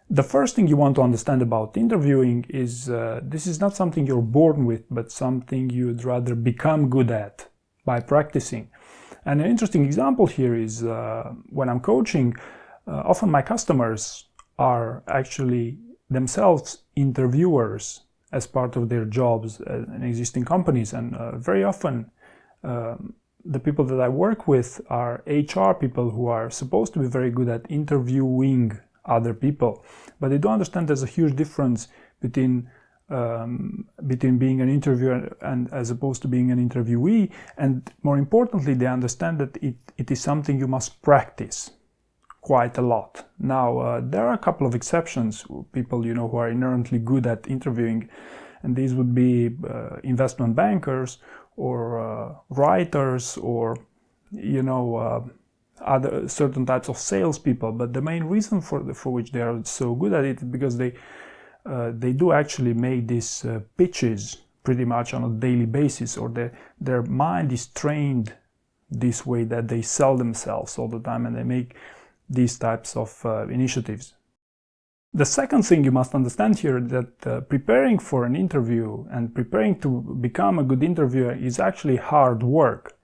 The first thing you want to understand about interviewing is this is not something you're born with, but something you'd rather become good at by practicing. And an interesting example here is when I'm coaching, often my customers are actually themselves interviewers as part of their jobs in existing companies. And very often the people that I work with are HR people who are supposed to be very good at interviewing other people, but they don't understand there's a huge difference between being an interviewer and as opposed to being an interviewee. And more importantly, they understand that it is something you must practice quite a lot. Now, there are a couple of exceptions, people who are inherently good at interviewing, and these would be investment bankers or writers or other certain types of salespeople. But the main reason for which they are so good at it is because they do actually make these pitches pretty much on a daily basis, or their mind is trained this way that they sell themselves all the time and they make these types of initiatives. The second thing you must understand here is that preparing for an interview and preparing to become a good interviewer is actually hard work.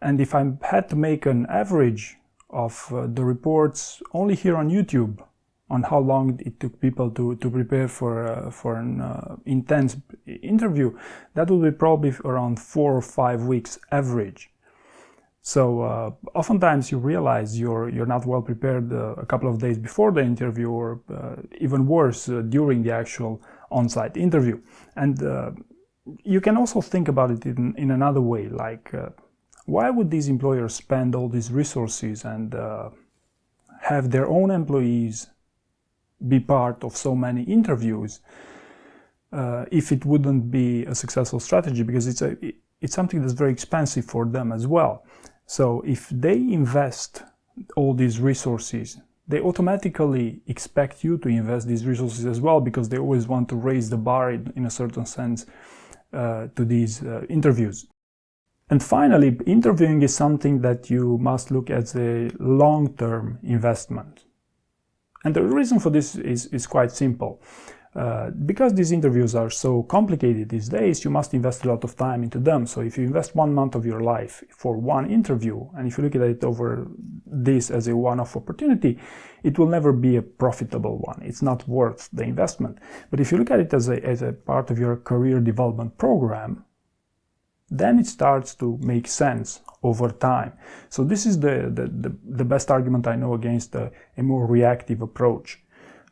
And if I had to make an average of the reports only here on YouTube on how long it took people to prepare for an intense interview, that would be probably around 4 or 5 weeks average. So oftentimes you realize you're not well prepared a couple of days before the interview, or even worse, during the actual on-site interview. And you can also think about it in another way, like why would these employers spend all these resources and have their own employees be part of so many interviews if it wouldn't be a successful strategy? Because it's something that's very expensive for them as well. So if they invest all these resources, they automatically expect you to invest these resources as well, because they always want to raise the bar in a certain sense to these interviews. And finally, interviewing is something that you must look at as a long-term investment. And the reason for this is quite simple. Because these interviews are so complicated these days, you must invest a lot of time into them. So if you invest 1 month of your life for one interview, and if you look at it over this as a one-off opportunity, it will never be a profitable one. It's not worth the investment. But if you look at it as a part of your career development program, then it starts to make sense over time. So this is the best argument I know against a more reactive approach.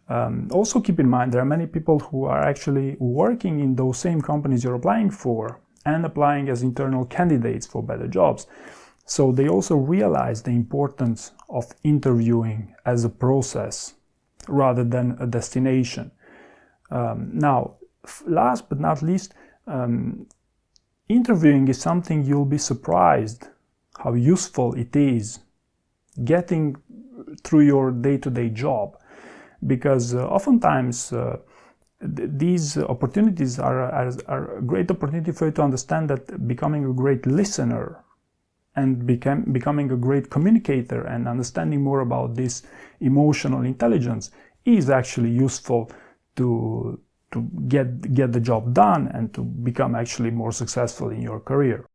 Also keep in mind, there are many people who are actually working in those same companies you're applying for and applying as internal candidates for better jobs. So they also realize the importance of interviewing as a process rather than a destination. Now, last but not least, interviewing is something you'll be surprised how useful it is getting through your day-to-day job. Because oftentimes these opportunities are a great opportunity for you to understand that becoming a great listener and becoming a great communicator and understanding more about this emotional intelligence is actually useful to get the job done and to become actually more successful in your career.